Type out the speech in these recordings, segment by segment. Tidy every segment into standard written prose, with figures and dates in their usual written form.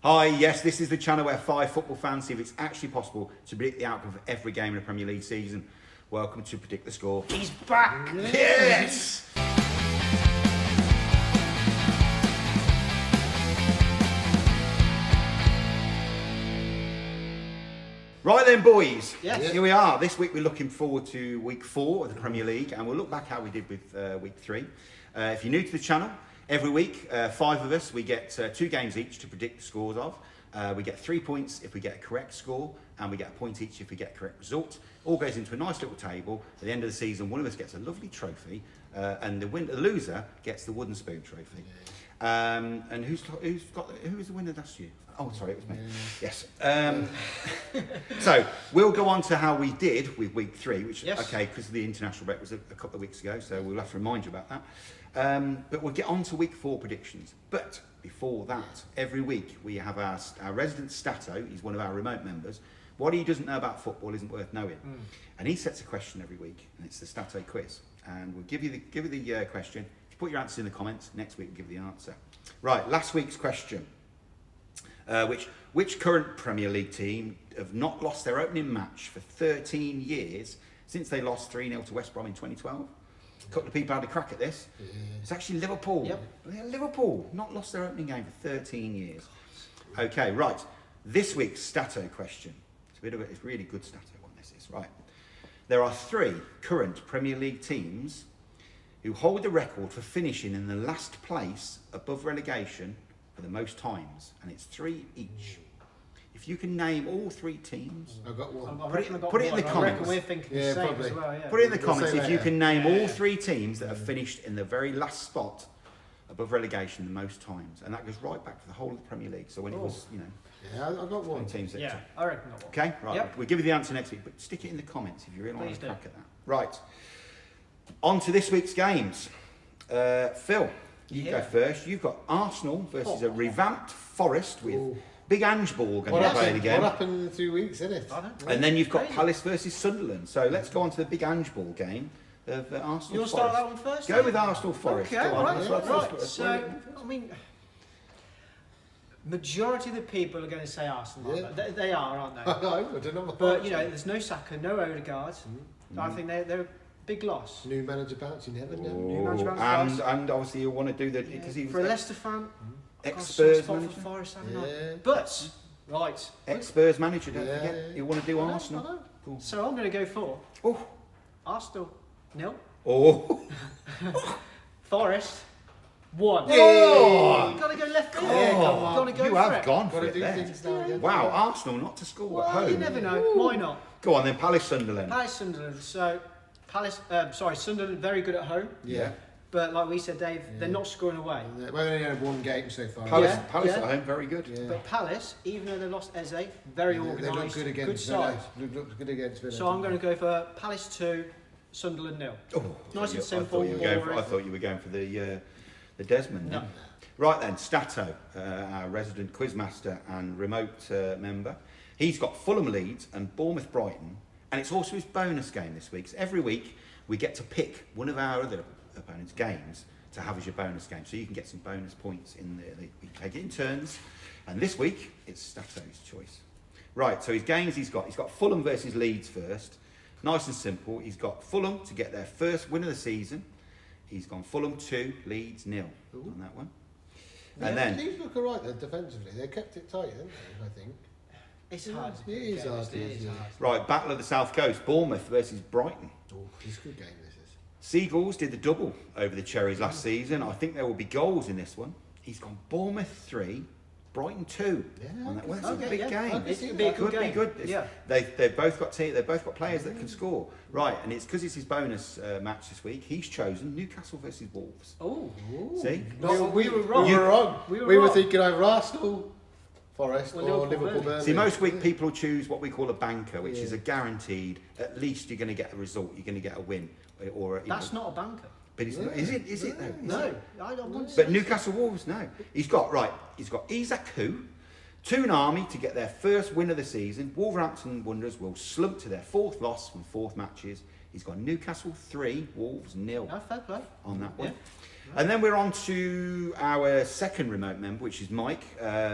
Hi, yes, this is the channel where 5 football fans see if it's actually possible to predict the outcome of every game in a Premier League season. Welcome to Predict the Score. He's back! Yes! Right then, boys. Yes. Here we are. This week we're looking forward to week 4 of the Premier League, and we'll look back how we did with week 3. If you're new to the channel, every week, 5 of us, we get 2 games each to predict the scores of. We get 3 points if we get a correct score, and we get a point each if we get a correct result. All goes into a nice little table. At the end of the season, one of us gets a lovely trophy, and the loser gets the wooden spoon trophy. And who was the winner last year? Oh, sorry, it was me. Yes. So we'll go on to how we did with week 3, which okay, because the international break was a couple of weeks ago, so we'll have to remind you about that. But we'll get on to week 4 predictions. But before that, every week we have our resident Stato. He's one of our remote members. What he doesn't know about football isn't worth knowing. And he sets a question every week, and it's the Stato quiz. And we'll give you the question. If you put your answers in the comments, next week we'll give you the answer. Right, last week's question. Which current Premier League team have not lost their opening match for 13 years since they lost 3-0 to West Brom in 2012? A couple of people had a crack at this. Yeah. It's actually Liverpool. Yep. Yeah, Liverpool, not lost their opening game for 13 years. Okay, right. This week's Stato question. It's a really good Stato one, this is. Right. There are 3 current Premier League teams who hold the record for finishing in the last place above relegation for the most times, and it's 3 each. If you can name all 3 teams, I've got one. Put it in the comments. I reckon we're thinking the same as well, yeah. Put it in the comments if you can name all 3 teams that have finished in the very last spot above relegation the most times, and that goes right back to the whole of the Premier League. So when it was, yeah, I've got one. Teams that I reckon I've got one. Okay, right. Yep. We'll give you the answer next week, but stick it in the comments if you really want to crack do. at that. Right. On to this week's games. Phil, you go first. You've got Arsenal versus a revamped Forest with Big Ange Ball going to play again. What happened in 2 weeks, isn't it? And then you've got Palace versus Sunderland. So let's go on to the Big Ange Ball game of Arsenal. You'll start that one first? Go with Arsenal Forest. Okay, right. So, I mean, majority of the people are going to say Arsenal. Aren't they are, aren't they? I don't know. But there's no Saka, no Odegaard. I think they're a big loss. New manager bounce, you never know. New manager bounce. And obviously you want to do that because he was for a Leicester fan. ex-Spurs manager. For Forest, but ex-Spurs manager. Don't forget. You want to do Arsenal. I know. Cool. So I'm going to go for Arsenal 0. Forest 1. Oh! Got to go left field. Yeah, got to go you for have it. gone for Gotta it do there. things now again. Wow, Arsenal not to score at home. You never know. Why not? Go on then, Palace Sunderland. Sunderland. So Sunderland very good at home. Yeah. But like we said, Dave, they're not scoring away. Well, they only had 1 game so far. Palace at home, very good. Yeah. But Palace, even though they lost Eze, very organised. They look good against side. Villa. Looked good against Villa. So I'm going to go for Palace 2, Sunderland 0. Nice and simple. I thought you were going for the Desmond. No. Right then, Stato, our resident quizmaster and remote member. He's got Fulham Leeds and Bournemouth Brighton, and it's also his bonus game this week. So every week we get to pick one of our other opponents' games to have as your bonus game, so you can get some bonus points in there. We take it in turns, and this week it's Stato's choice. Right, so his games he's got Fulham versus Leeds first. Nice and simple. He's got Fulham to get their first win of the season. He's gone Fulham 2, Leeds 0 on that one. And then Leeds look alright though defensively. They kept it tight, didn't they? I think. It's hard. It is hard. right, Battle of the South Coast, Bournemouth versus Brighton. It's a good game, this is. Seagulls did the double over the Cherries last season. I think there will be goals in this one. He's gone Bournemouth 3, Brighton 2 on that one. That's a big game. It'll be a good game. Be good. They've both got players that can score. Right, and it's because it's his bonus match this week. He's chosen Newcastle versus Wolves. Oh, see, we were wrong. You were wrong. We were thinking either Arsenal, Forest, or Liverpool. Burnley. See, most week people will choose what we call a banker, which is a guaranteed. At least you're going to get a result. You're going to get a win, or that's not a banker. But it's not, is it though? No, I don't want to. But Newcastle Wolves, no. He's got Isaac Hu, Toonami to get their first win of the season. Wolverhampton Wanderers will slump to their 4th loss from 4 matches. He's got Newcastle 3, Wolves 0 fair play on that one. And then we're on to our second remote member, which is Mike.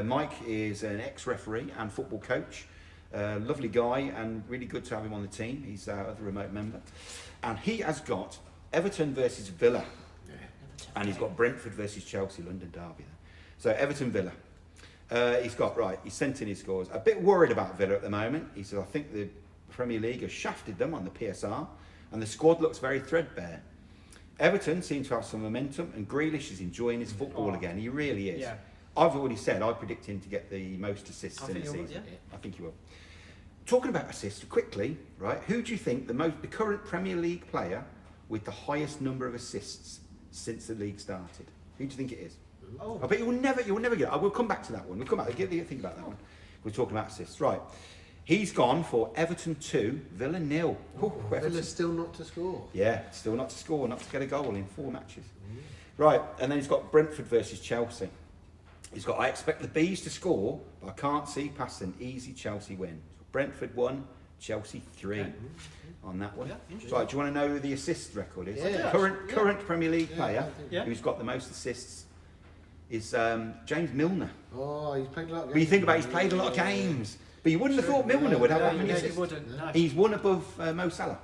Mike is an ex-referee and football coach. Lovely guy and really good to have him on the team. He's our other remote member. And he has got Everton versus Villa. And he's got Brentford versus Chelsea, London derby. So Everton Villa. He's sent in his scores. A bit worried about Villa at the moment. He says, I think the Premier League has shafted them on the PSR and the squad looks very threadbare. Everton seem to have some momentum and Grealish is enjoying his football again. He really is. Yeah. I've already said I predict him to get the most assists in the season. I think he will. Talking about assists, quickly, right? Who do you think the current Premier League player with the highest number of assists since the league started? Who do you think it is? Oh. I bet you'll never get it. I will come back to that one. We'll come back. Think about that one. We're talking about assists, right? He's gone for Everton 2, Villa 0. Villa's still not to score. Yeah, still not to score, not to get a goal in 4 matches. Right, and then he's got Brentford versus Chelsea. He's got, I expect the Bees to score, but I can't see past an easy Chelsea win. Brentford 1, Chelsea 3 on that one. Yeah, right, do you want to know who the assist record is? Yeah. Current Premier League player Yeah. who's got the most assists is James Milner. Oh, he's played a lot of games. But you think about he's played a lot of games. But you wouldn't have thought Milner would have that many assists. Wouldn't. He's one above Mo Salah.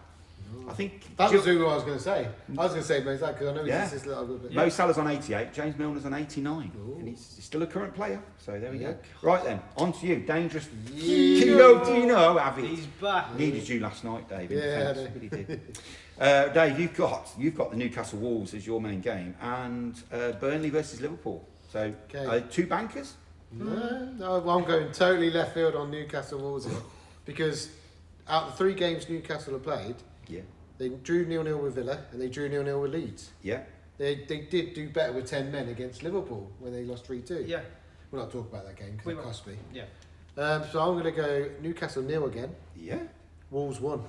I think That was who I was going to say. I was going to say Mo Salah because I know he's Yeah. assist a little bit. Mo Salah's on 88, James Milner's on 89. And he's still a current player. So there we go. Right then, on to you. Dangerous. Do you know, Avi? He's back. Needed you last night, Dave. In Yeah, defence. I Really did. Dave, you've got the Newcastle Wolves as your main game and Burnley versus Liverpool. So Okay. 2 bankers? No, I'm going totally left field on Newcastle Wolves here. Because out of the 3 games Newcastle have played, Yeah. they drew 0-0 with Villa and they drew 0-0 with Leeds. Yeah. They did do better with 10 men against Liverpool when they lost 3-2. Yeah. We'll not talk about that game because We it won't. cost me. Yeah. So I'm going to go Newcastle 0 again, Yeah. Wolves 1.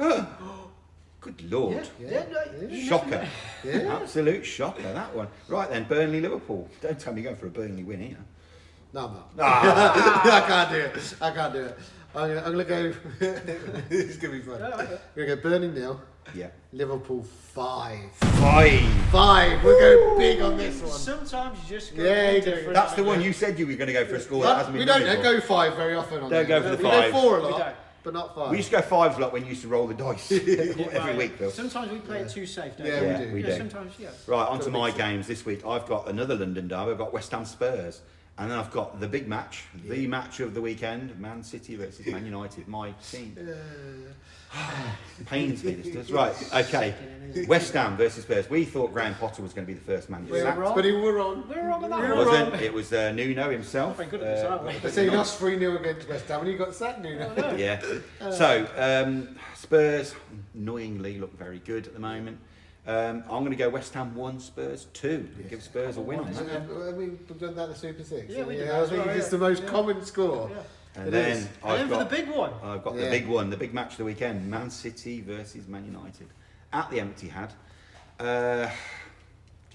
Good Lord. Shocker. Yeah. Absolute shocker, that one. Right then, Burnley Liverpool. Don't tell me you're going for a Burnley win here. No, I'm not. Ah. I can't do it. I'm going to go... It's going to be fun. I'm going to go Burnley 0, Yeah. Liverpool 5. 5. 5. We're going big on this one. Sometimes you just go Yeah, different. That's the one you said you were going to go for a score that hasn't been We done don't before. go 5 very often on Don't there. go for the We 5. go 4 a We lot, don't. but not 5. We used to go 5s a lot when you used to roll the dice every Right. week, Bill. Sometimes we play it too safe, don't Yeah, we? we Yeah, do. we Yeah, do. sometimes, yeah. Right, on to Got a my big games this week. I've got another London derby. I've got West Ham Spurs. And then I've got the big match, the match of the weekend, Man City versus Man United, my team. Pains me, this does. Right, okay. West Ham versus Spurs. We thought Graham Potter was going to be the first manager We were sacked. wrong. But he were wrong. We're wrong on that It one. wasn't. It was Nuno himself. Thank goodness, aren't we? They say he lost 3-0 against West Ham and he got sacked, Nuno. Yeah. So, Spurs, annoyingly, look very good at the moment. I'm going to go West Ham 1, Spurs 2. Give Spurs a win on that. I mean, we've done that in the Super 6. Yeah, we did that I as think well, it's yeah. the most common score. Yeah. And It then is. And I've then for got the big one. I've got Yeah. the big one, the big match of the weekend, Man City versus Man United at the Etihad.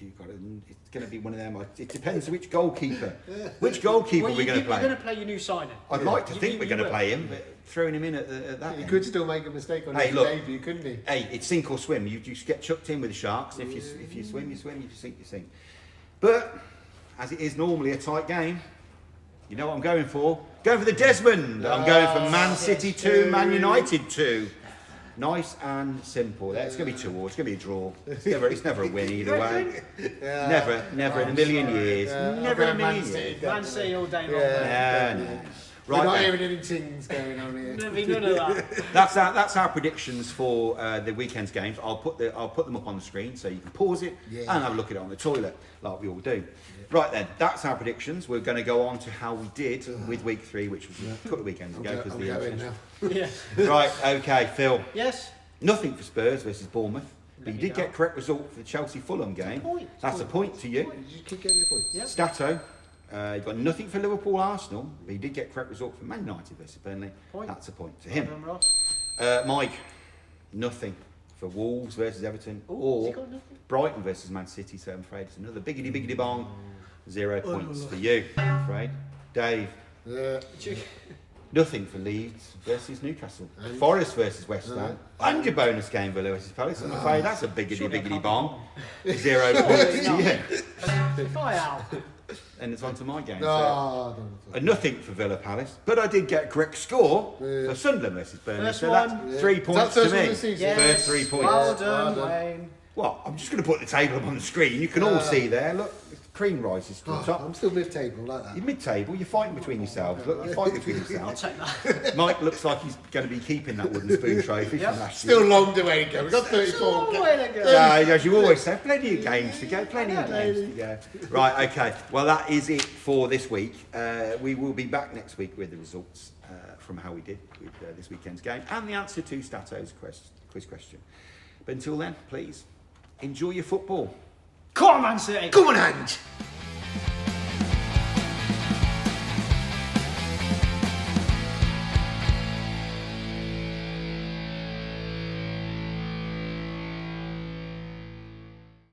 It's going to be one of them. It depends which goalkeeper. Which goalkeeper Well, we're going to You're play. going to play your new signing. I'd like to You- think you- we're you going to will. play him, but throwing him in at that. He end. could still make a mistake on Hey, his look. debut, couldn't he? Hey, it's sink or swim. You just get chucked in with the Sharks. If you swim, you swim. If you sink, you sink. But as it is normally a tight game, you know what I'm going for? Going for the Desmond. I'm going for Man City 2, Man United 2. Nice and simple. It's going to be 2-2. It's going to be a draw. It's never a win either way. Never in a million years. Never in a million years. Man City all day long. No. We're Right not then. hearing any tings going on here. There'll be none of that. That's our predictions for the weekend's games. I'll put them up on the screen so you can pause it and have a look at it on the toilet like we all do. Right then, that's our predictions. We're going to go on to how we did with week 3, which was a couple of weekends ago. I'm going now. Yeah. Right, okay, Phil. Yes. Nothing for Spurs versus Bournemouth, but you me did know. get correct result for the Chelsea-Fulham game. Point. That's a point to you. Did you keep getting the points? Yep. Stato, you've got nothing for Liverpool-Arsenal, but you did get correct result for Man United versus Burnley. Point. That's a point to him. Well done, Ross. Mike, nothing for Wolves versus Everton Ooh, has or he got nothing? Brighton versus Man City, so I'm afraid it's another biggity bong. 0 points for you, I'm afraid. Dave, Yeah. Nothing for Leeds versus Newcastle. And- Forest versus West Ham. And your bonus game, Villa versus Palace. I'm afraid that's a biggity bomb. 0 points. Yeah. Bye, Al. And it's on to my game. So. No, And nothing for Villa Palace. But I did get a correct score Yeah. for Sunderland versus Burnley. First so one. that's Yeah. 3 Is that points first to one me. this season? Yes. First 3 points. Well done, Well done. Wayne. Well, I'm just going to put the table up on the screen. You can all see there. Look, cream rises to the Oh, top. I'm still mid-table like that. You're mid-table. You're fighting between yourselves. Look, you're fighting between I'll yourselves. take that. Mike looks like he's going to be keeping that wooden spoon trophy Yep. from last year. Still long way to go. We've got 34. Long way to go. Yeah, as you always say, plenty of games to go, plenty of games to go. Right, okay. Well, that is it for this week. We will be back next week with the results from how we did with this weekend's game and the answer to Stato's quiz question. But until then, please, enjoy your football. Come on, Man City. Come on, Ange.